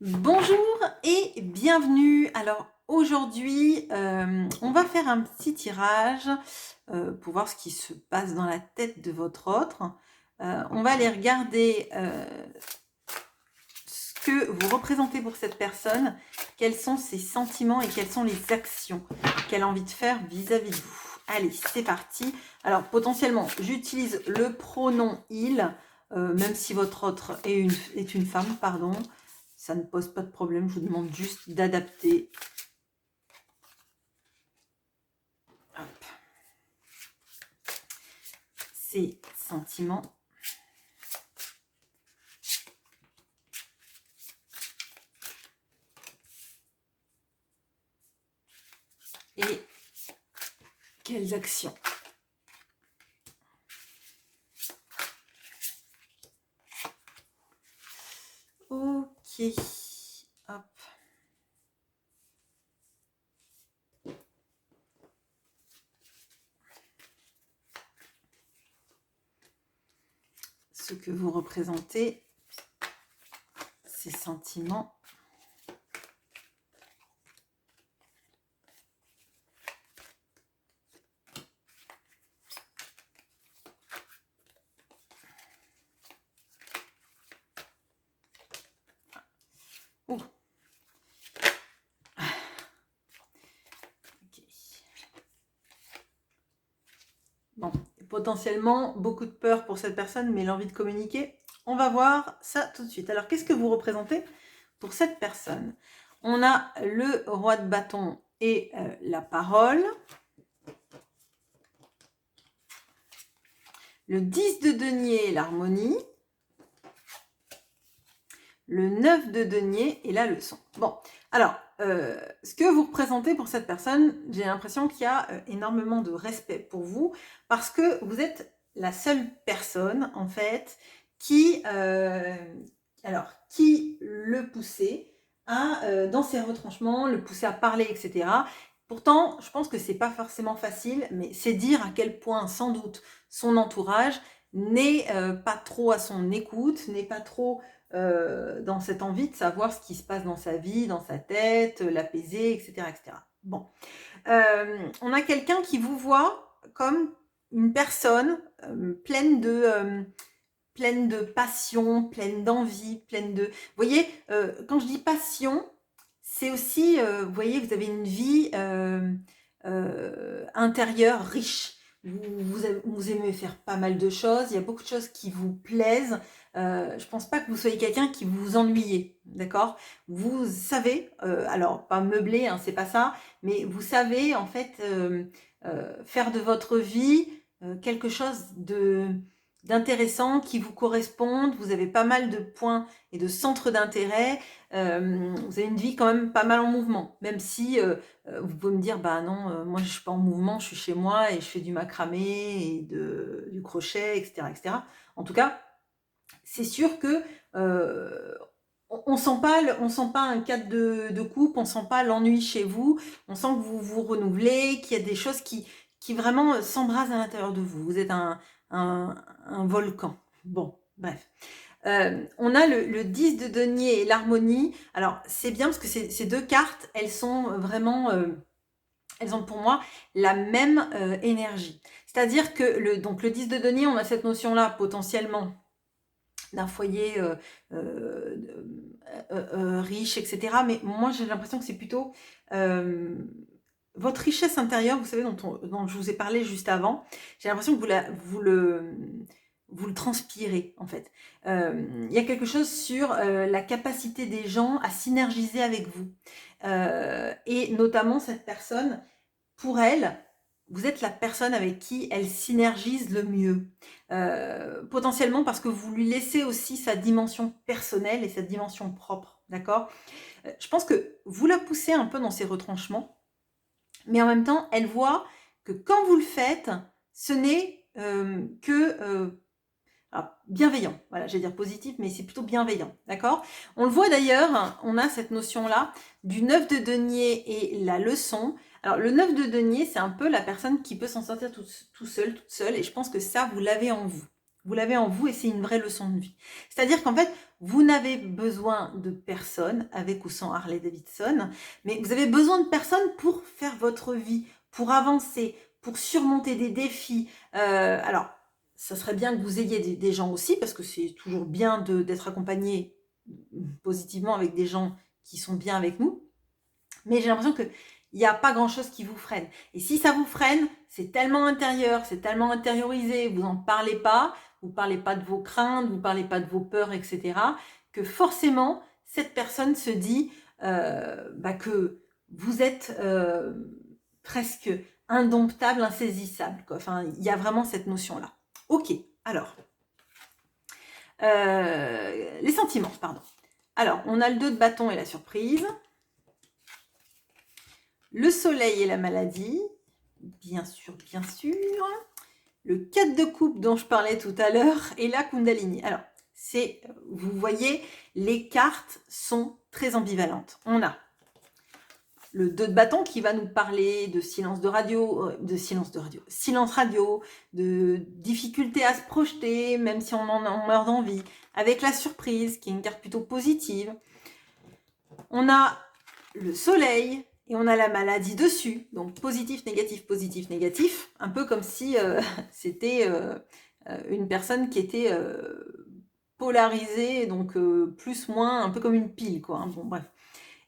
Bonjour et bienvenue. Alors aujourd'hui, on va faire un petit tirage pour voir ce qui se passe dans la tête de votre autre. On va aller regarder ce que vous représentez pour cette personne, quels sont ses sentiments et quelles sont les actions qu'elle a envie de faire vis-à-vis de vous. Allez, c'est parti. Alors potentiellement, j'utilise le pronom il, même si votre autre est une femme, pardon. Ça ne pose pas de problème, je vous demande juste d'adapter. Hop. Ces sentiments. Et quelles actions. Ok. Hop. Ce que vous représentez, ces sentiments. Oh. Ok. Bon, potentiellement beaucoup de peur pour cette personne, mais l'envie de communiquer. On va voir ça tout de suite. Alors, qu'est-ce que vous représentez pour cette personne? On a le roi de bâton et la parole. Le 10 de denier, l'harmonie. Le 9 de denier et la leçon. Bon, alors, ce que vous représentez pour cette personne, j'ai l'impression qu'il y a énormément de respect pour vous parce que vous êtes la seule personne, en fait, qui le poussait dans ses retranchements, le poussait à parler, etc. Pourtant, je pense que c'est pas forcément facile, mais c'est dire à quel point, sans doute, son entourage n'est pas trop à son écoute, n'est pas trop dans cette envie de savoir ce qui se passe dans sa vie, dans sa tête, l'apaiser, etc., etc. Bon, on a quelqu'un qui vous voit comme une personne pleine de passion, pleine d'envie, pleine de... Vous voyez, quand je dis passion, c'est aussi, vous voyez, vous avez une vie intérieure riche. Vous aimez faire pas mal de choses, il y a beaucoup de choses qui vous plaisent. Je pense pas que vous soyez quelqu'un qui vous ennuyez, d'accord? Vous savez, alors pas meubler, hein, c'est pas ça, mais vous savez en fait faire de votre vie quelque chose d'intéressant qui vous correspondent. Vous avez pas mal de points et de centres d'intérêt. Vous avez une vie quand même pas mal en mouvement, même si vous pouvez me dire bah non, moi je suis pas en mouvement, je suis chez moi et je fais du macramé et du crochet, etc., etc. En tout cas, c'est sûr que on sent pas un cadre de couple, on sent pas l'ennui chez vous, on sent que vous vous renouvelez, qu'il y a des choses qui vraiment s'embrasent à l'intérieur de vous. Vous êtes un volcan. Bon, bref. On a le 10 de denier et l'harmonie. Alors, c'est bien parce que ces deux cartes, elles sont vraiment... elles ont pour moi la même énergie. C'est-à-dire que donc le 10 de denier, on a cette notion-là potentiellement d'un foyer riche, etc. Mais moi, j'ai l'impression que c'est plutôt votre richesse intérieure, vous savez, dont je vous ai parlé juste avant. J'ai l'impression que vous le transpirez, en fait. Il y a quelque chose sur la capacité des gens à synergiser avec vous. Et notamment, cette personne, pour elle, vous êtes la personne avec qui elle synergise le mieux. Potentiellement parce que vous lui laissez aussi sa dimension personnelle et sa dimension propre, d'accord? Je pense que vous la poussez un peu dans ses retranchements, mais en même temps, elle voit que quand vous le faites, ce n'est que bienveillant. Voilà, j'allais dire positif, mais c'est plutôt bienveillant, d'accord? On le voit d'ailleurs, on a cette notion-là du 9 de denier et la leçon. Alors, le 9 de denier, c'est un peu la personne qui peut s'en sortir tout seul, toute seule, et je pense que ça, vous l'avez en vous, Vous l'avez en vous et c'est une vraie leçon de vie. C'est-à-dire qu'en fait, vous n'avez besoin de personne, avec ou sans Harley Davidson, mais vous avez besoin de personne pour faire votre vie, pour avancer, pour surmonter des défis. Alors, ça serait bien que vous ayez des gens aussi, parce que c'est toujours bien d'être accompagné positivement avec des gens qui sont bien avec nous. Mais j'ai l'impression qu'il n'y a pas grand-chose qui vous freine. Et si ça vous freine, c'est tellement intérieur, c'est tellement intériorisé, vous n'en parlez pas, vous ne parlez pas de vos craintes, vous ne parlez pas de vos peurs, etc., que forcément, cette personne se dit que vous êtes presque indomptable, insaisissable, quoi. Enfin, il y a vraiment cette notion-là. Ok, alors, les sentiments, pardon. Alors, on a le 2 de bâton et la surprise. Le soleil et la maladie, bien sûr, bien sûr. Le 4 de coupe dont je parlais tout à l'heure et la Kundalini. Alors, vous voyez, les cartes sont très ambivalentes. On a le 2 de bâton qui va nous parler de silence radio, de difficulté à se projeter, même si on meurt d'envie, avec la surprise, qui est une carte plutôt positive. On a le soleil, et on a la maladie dessus, donc positif, négatif, un peu comme si c'était une personne qui était polarisée, donc plus, moins, un peu comme une pile, quoi. Hein. Bon, bref.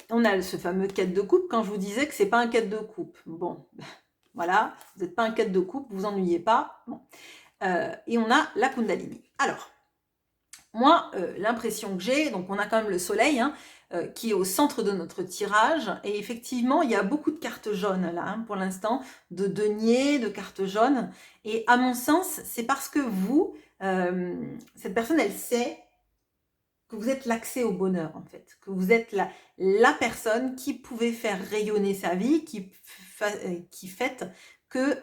On a ce fameux 4 de coupe, quand je vous disais que c'est pas un 4 de coupe. Bon, voilà, vous n'êtes pas un 4 de coupe, vous ennuyez pas. Bon. Et on a la Kundalini. Alors, moi, l'impression que j'ai, donc on a quand même le soleil, hein, qui est au centre de notre tirage. Et effectivement, il y a beaucoup de cartes jaunes là, hein, pour l'instant, de deniers, de cartes jaunes. Et à mon sens, c'est parce que vous, cette personne, elle sait que vous êtes l'accès au bonheur, en fait. Que vous êtes la personne qui pouvait faire rayonner sa vie, qui fait que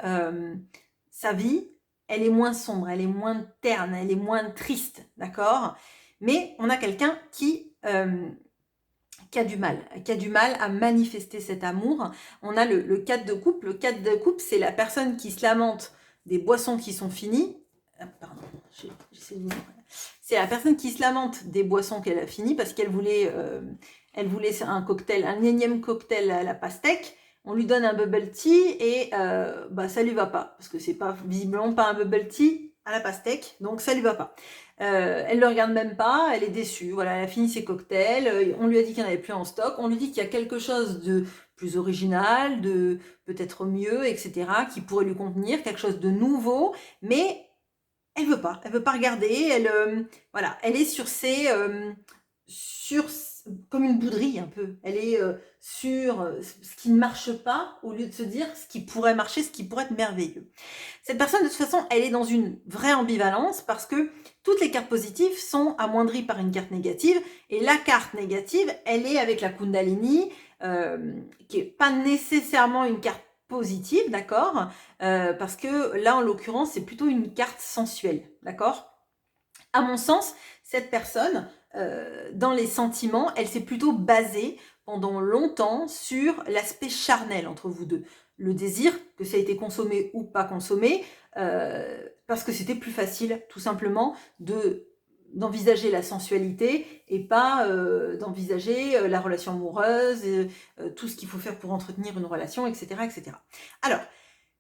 sa vie, elle est moins sombre, elle est moins terne, elle est moins triste, d'accord? Mais on a quelqu'un qui a du mal à manifester cet amour. On a le 4 de coupe. Le 4 de coupe, c'est la personne qui se lamente des boissons qui sont finies. Ah, pardon, j'essaie de vous... C'est la personne qui se lamente des boissons qu'elle a finies parce qu'elle voulait, un cocktail, un énième cocktail à la pastèque. On lui donne un bubble tea et ça lui va pas parce que c'est pas visiblement pas un bubble tea à la pastèque, donc ça lui va pas. Elle le regarde même pas, elle est déçue. Voilà, elle a fini ses cocktails. On lui a dit qu'il n'y en avait plus en stock. On lui dit qu'il y a quelque chose de plus original, de peut-être mieux, etc., qui pourrait lui convenir, quelque chose de nouveau, mais elle veut pas regarder. Voilà, elle est comme une bouderie un peu. Elle est sur ce qui ne marche pas au lieu de se dire ce qui pourrait marcher, ce qui pourrait être merveilleux. Cette personne, de toute façon, elle est dans une vraie ambivalence parce que toutes les cartes positives sont amoindries par une carte négative et la carte négative, elle est avec la Kundalini, qui est pas nécessairement une carte positive, d'accord, parce que là, en l'occurrence, c'est plutôt une carte sensuelle, d'accord. À mon sens, cette personne, dans les sentiments, elle s'est plutôt basée pendant longtemps sur l'aspect charnel entre vous deux. Le désir, que ça a été consommé ou pas consommé, parce que c'était plus facile, tout simplement, d'envisager la sensualité et pas d'envisager la relation amoureuse, tout ce qu'il faut faire pour entretenir une relation, etc. etc. Alors,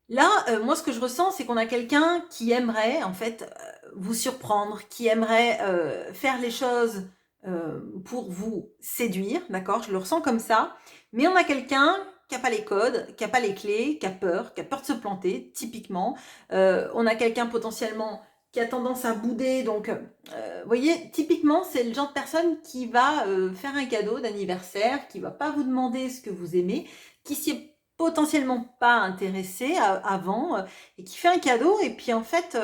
là, moi, ce que je ressens, c'est qu'on a quelqu'un qui aimerait, en fait, vous surprendre, qui aimerait faire les choses pour vous séduire, d'accord? Je le ressens comme ça. Mais on a quelqu'un qui n'a pas les codes, qui n'a pas les clés, qui a peur de se planter, typiquement. On a quelqu'un potentiellement qui a tendance à bouder. Donc, vous voyez, typiquement, c'est le genre de personne qui va faire un cadeau d'anniversaire, qui va pas vous demander ce que vous aimez, qui s'y est potentiellement pas intéressé avant et qui fait un cadeau et puis en fait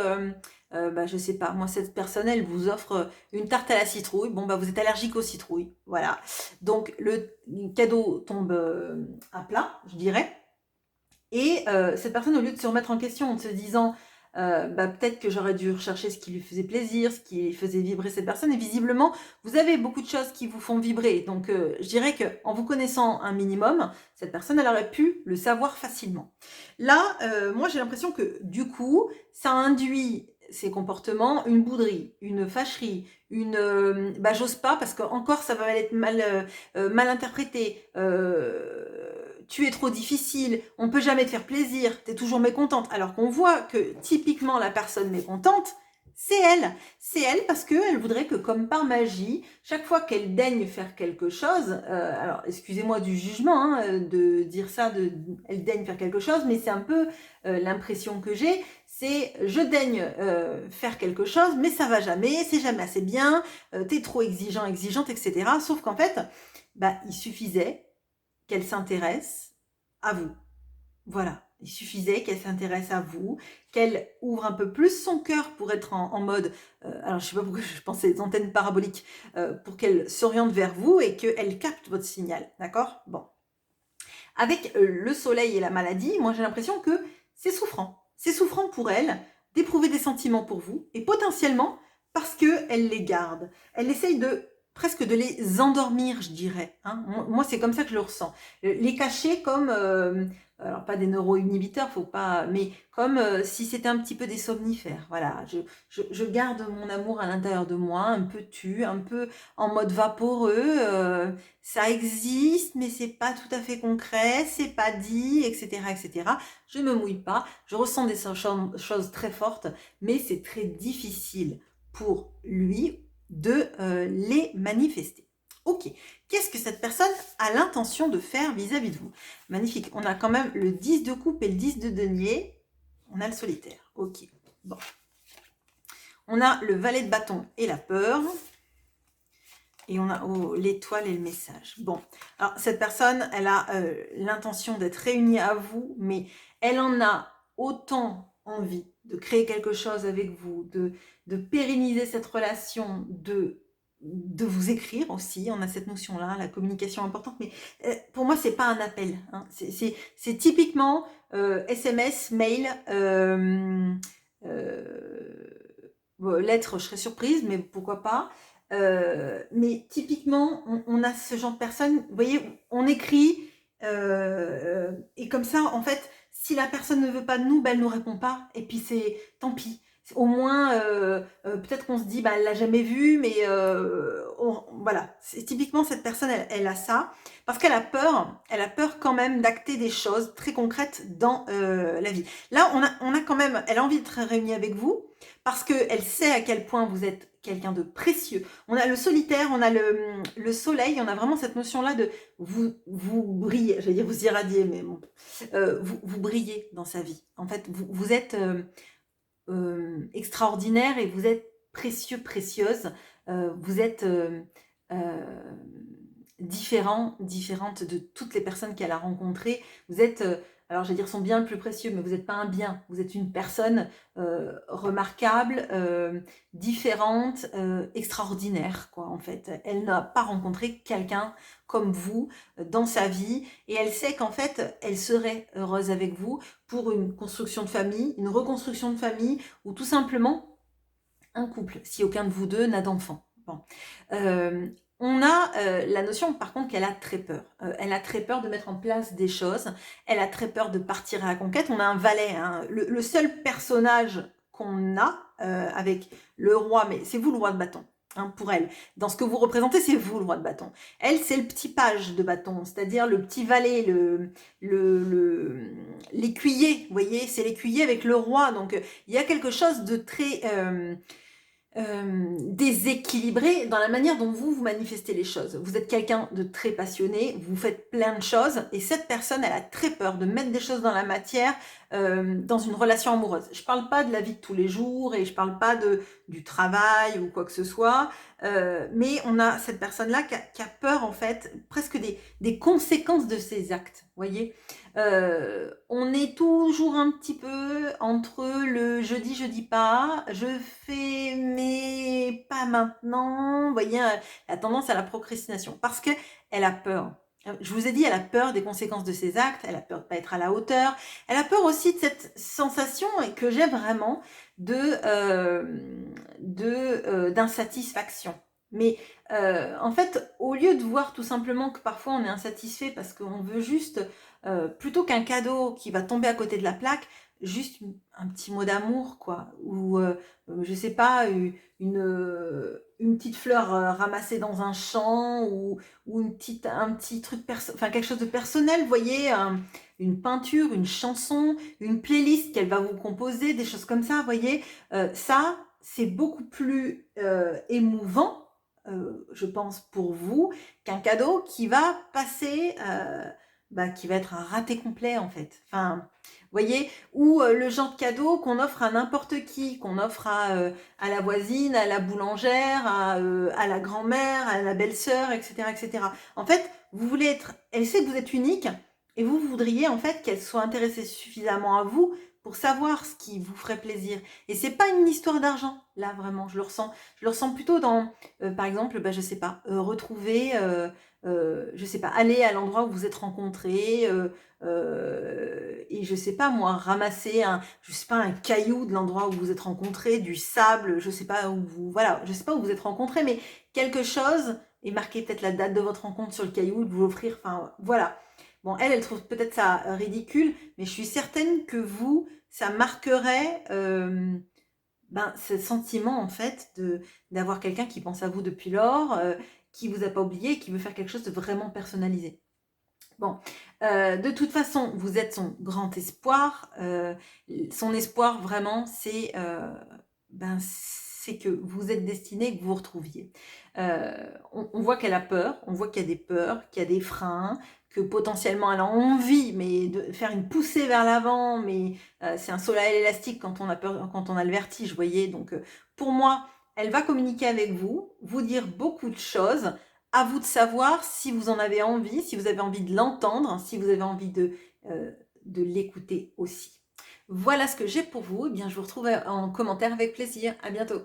je sais pas, moi cette personne elle vous offre une tarte à la citrouille, bon vous êtes allergique aux citrouilles, voilà, donc le cadeau tombe à plat, je dirais, et cette personne, au lieu de se remettre en question en se disant peut-être que j'aurais dû rechercher ce qui lui faisait plaisir, ce qui faisait vibrer cette personne, et visiblement, vous avez beaucoup de choses qui vous font vibrer. Donc, je dirais qu'en vous connaissant un minimum, cette personne, elle aurait pu le savoir facilement. Là, moi, j'ai l'impression que, du coup, ça induit ces comportements, une bouderie, une fâcherie, une bah j'ose pas parce que encore ça va être mal interprété, tu es trop difficile, on peut jamais te faire plaisir, tu es toujours mécontente. Alors qu'on voit que typiquement la personne mécontente, c'est elle. C'est elle parce qu'elle voudrait que comme par magie, chaque fois qu'elle daigne faire quelque chose, alors excusez-moi du jugement de dire ça, elle daigne faire quelque chose, mais c'est un peu l'impression que j'ai, c'est je daigne faire quelque chose, mais ça va jamais, c'est jamais assez bien, t'es trop exigeant, exigeante, etc. Sauf qu'en fait, bah, il suffisait qu'elle s'intéresse à vous. Voilà, il suffisait qu'elle s'intéresse à vous, qu'elle ouvre un peu plus son cœur pour être en mode, alors je sais pas pourquoi je pensais des antennes paraboliques, pour qu'elle s'oriente vers vous et qu'elle capte votre signal, d'accord? Bon. Avec le soleil et la maladie, moi j'ai l'impression que c'est souffrant. C'est souffrant pour elle d'éprouver des sentiments pour vous et potentiellement parce qu'elle les garde. Elle essaye de presque de les endormir, je dirais. Hein. Moi, c'est comme ça que je le ressens. Les cacher comme, alors pas des neuroinhibiteurs, faut pas, mais comme si c'était un petit peu des somnifères. Voilà, je garde mon amour à l'intérieur de moi, un peu un peu en mode vaporeux. Ça existe, mais c'est pas tout à fait concret, c'est pas dit, etc., etc. Je me mouille pas, je ressens des choses très fortes, mais c'est très difficile pour lui de les manifester. Ok, qu'est-ce que cette personne a l'intention de faire vis-à-vis de vous? Magnifique, on a quand même le 10 de coupe et le 10 de denier, on a le solitaire, ok, bon. On a le valet de bâton et la peur. Et on a l'étoile et le message. Bon, alors cette personne, elle a l'intention d'être réunie à vous, mais elle en a autant envie de créer quelque chose avec vous, de pérenniser cette relation, de vous écrire aussi. On a cette notion-là, la communication importante, mais pour moi, c'est pas un appel. Hein. C'est typiquement SMS, mail, lettre, je serais surprise, mais pourquoi pas. Mais typiquement, on a ce genre de personnes, vous voyez, on écrit, et comme ça, en fait, si la personne ne veut pas de nous, ben, elle nous répond pas, et puis c'est tant pis. Au moins, peut-être qu'on se dit, bah, elle l'a jamais vu, mais voilà. Typiquement, cette personne, elle a ça, parce qu'elle a peur quand même d'acter des choses très concrètes dans la vie. Là, on a quand même, elle a envie d'être réunie avec vous, parce qu'elle sait à quel point vous êtes quelqu'un de précieux. On a le solitaire, on a le soleil, on a vraiment cette notion-là de vous brillez, j'allais dire vous irradiez, mais bon, vous brillez dans sa vie. En fait, vous êtes extraordinaire et vous êtes précieux, précieuse. Vous êtes différente de toutes les personnes qu'elle a rencontrées. Vous êtes, alors je vais dire son bien le plus précieux, mais vous n'êtes pas un bien. Vous êtes une personne remarquable, différente, extraordinaire, quoi, en fait. Elle n'a pas rencontré quelqu'un comme vous dans sa vie et elle sait qu'en fait, elle serait heureuse avec vous pour une construction de famille, une reconstruction de famille ou tout simplement un couple, si aucun de vous deux n'a d'enfant. Bon. On a la notion par contre qu'elle a très peur. Elle a très peur de mettre en place des choses. Elle a très peur de partir à la conquête. On a un valet. Hein. Le seul personnage qu'on a avec le roi, mais c'est vous le roi de bâton. Hein, pour elle. Dans ce que vous représentez, c'est vous le roi de bâton. Elle, c'est le petit page de bâton, c'est-à-dire le petit valet, l'écuyer. Vous voyez, c'est l'écuyer avec le roi. Donc, il y a quelque chose de très déséquilibré dans la manière dont vous manifestez les choses. Vous êtes quelqu'un de très passionné, vous faites plein de choses et cette personne, elle a très peur de mettre des choses dans la matière dans une relation amoureuse. Je parle pas de la vie de tous les jours et je parle pas du travail ou quoi que ce soit, mais on a cette personne-là qui a peur en fait presque des conséquences de ses actes, voyez. On est toujours un petit peu entre le je dis pas, je fais mais pas maintenant, vous voyez, la tendance à la procrastination parce que elle a peur. Je vous ai dit, elle a peur des conséquences de ses actes, elle a peur de pas être à la hauteur, elle a peur aussi de cette sensation que j'ai vraiment d'insatisfaction. Mais en fait, au lieu de voir tout simplement que parfois on est insatisfait parce qu'on veut juste, plutôt qu'un cadeau qui va tomber à côté de la plaque, juste un petit mot d'amour, quoi, ou je sais pas, une petite fleur ramassée dans un champ, ou un petit truc, enfin quelque chose de personnel, vous voyez, une peinture, une chanson, une playlist qu'elle va vous composer, des choses comme ça, vous voyez. Ça, c'est beaucoup plus émouvant, je pense, pour vous, qu'un cadeau qui va passer, qui va être un raté complet, en fait. Enfin, vous voyez, ou le genre de cadeau qu'on offre à n'importe qui, qu'on offre à la voisine, à la boulangère, à la grand-mère, à la belle-sœur, etc., etc. En fait, vous voulez être, elle sait que vous êtes unique, et vous voudriez en fait qu'elle soit intéressée suffisamment à vous pour savoir ce qui vous ferait plaisir. Et c'est pas une histoire d'argent, là vraiment, je le ressens. Je le ressens plutôt dans, par exemple, je sais pas, retrouver, je sais pas, aller à l'endroit où vous êtes rencontrés, et je sais pas moi, ramasser je sais pas, un caillou de l'endroit où vous êtes rencontrés, du sable, je sais pas où vous, voilà, je sais pas où vous êtes rencontrés, mais quelque chose, et marquer peut-être la date de votre rencontre sur le caillou, de vous offrir, enfin voilà. Bon, elle trouve peut-être ça ridicule, mais je suis certaine que vous, ça marquerait ce sentiment en fait d'avoir quelqu'un qui pense à vous depuis lors, qui vous a pas oublié, qui veut faire quelque chose de vraiment personnalisé. Bon, de toute façon, vous êtes son grand espoir. Son espoir vraiment, c'est que vous êtes destiné, que vous vous retrouviez. On voit qu'elle a peur, on voit qu'il y a des peurs, qu'il y a des freins, que potentiellement elle a envie, mais de faire une poussée vers l'avant, mais c'est un saut à l'élastique quand on a peur, quand on a le vertige, vous voyez. Donc, pour moi, elle va communiquer avec vous, vous dire beaucoup de choses. À vous de savoir si vous en avez envie, si vous avez envie de l'entendre, si vous avez envie de l'écouter aussi. Voilà ce que j'ai pour vous. Eh bien, je vous retrouve en commentaire avec plaisir. À bientôt.